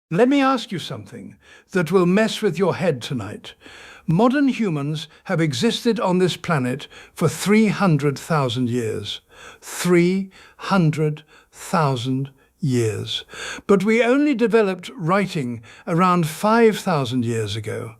Let me ask you something that will mess with your head tonight. Modern humans have existed on this planet for 300,000 years. 300,000 years. But we only developed writing around 5,000 years ago.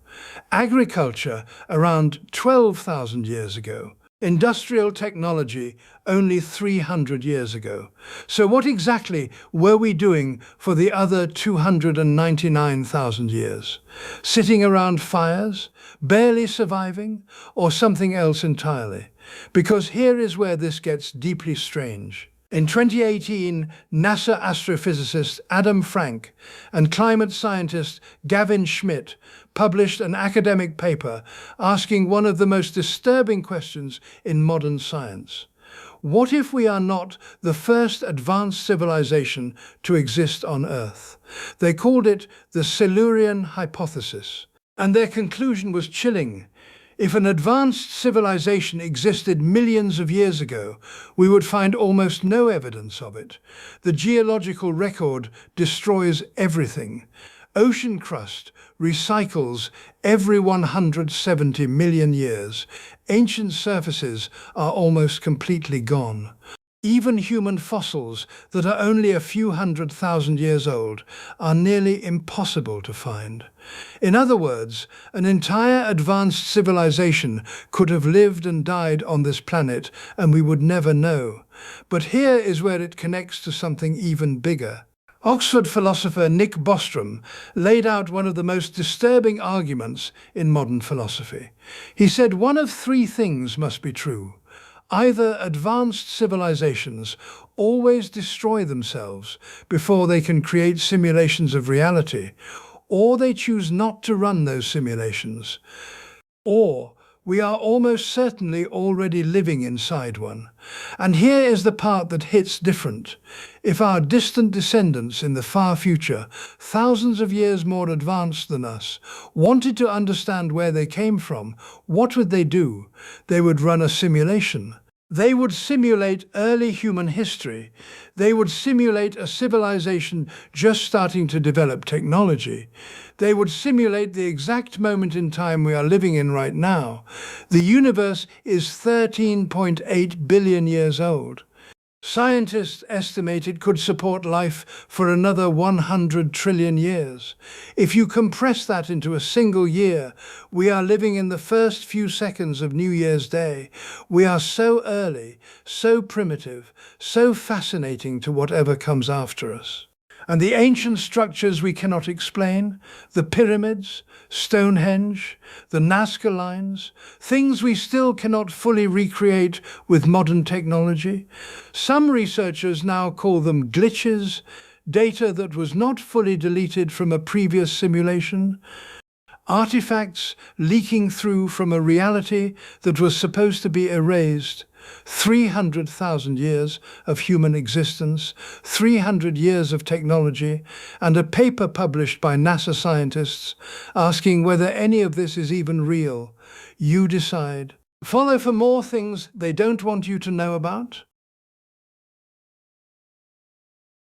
Agriculture around 12,000 years ago. Industrial technology only 300 years ago. So what exactly were we doing for the other 299,000 years? Sitting around fires, barely surviving, or something else entirely? Because here is where this gets deeply strange. In 2018, NASA astrophysicist Adam Frank and climate scientist Gavin Schmidt published an academic paper asking one of the most disturbing questions in modern science. What if we are not the first advanced civilization to exist on Earth? They called it the Silurian hypothesis. And their conclusion was chilling. If an advanced civilization existed millions of years ago, we would find almost no evidence of it. The geological record destroys everything. Ocean crust recycles every 170 million years. Ancient surfaces are almost completely gone. Even human fossils that are only a few 100,000 years old are nearly impossible to find. In other words, an entire advanced civilization could have lived and died on this planet and we would never know. But here is where it connects to something even bigger. Oxford philosopher Nick Bostrom laid out one of the most disturbing arguments in modern philosophy. He said one of three things must be true. Either advanced civilizations always destroy themselves before they can create simulations of reality, or they choose not to run those simulations, or we are almost certainly already living inside one. And here is the part that hits different. If our distant descendants in the far future, thousands of years more advanced than us, wanted to understand where they came from, what would they do? They would run a simulation. They would simulate early human history. They would simulate a civilization just starting to develop technology. They would simulate the exact moment in time we are living in right now. The universe is 13.8 billion years old. Scientists estimate it could support life for another 100 trillion years. If you compress that into a single year, we are living in the first few seconds of New Year's Day. We are so early, so primitive, so fascinating to whatever comes after us. And the ancient structures we cannot explain, the pyramids, Stonehenge, the Nazca lines, things we still cannot fully recreate with modern technology. Some researchers now call them glitches, data that was not fully deleted from a previous simulation. Artifacts leaking through from a reality that was supposed to be erased. 300,000 years of human existence, 300 years of technology, and a paper published by NASA scientists asking whether any of this is even real. You decide. Follow for more things they don't want you to know about.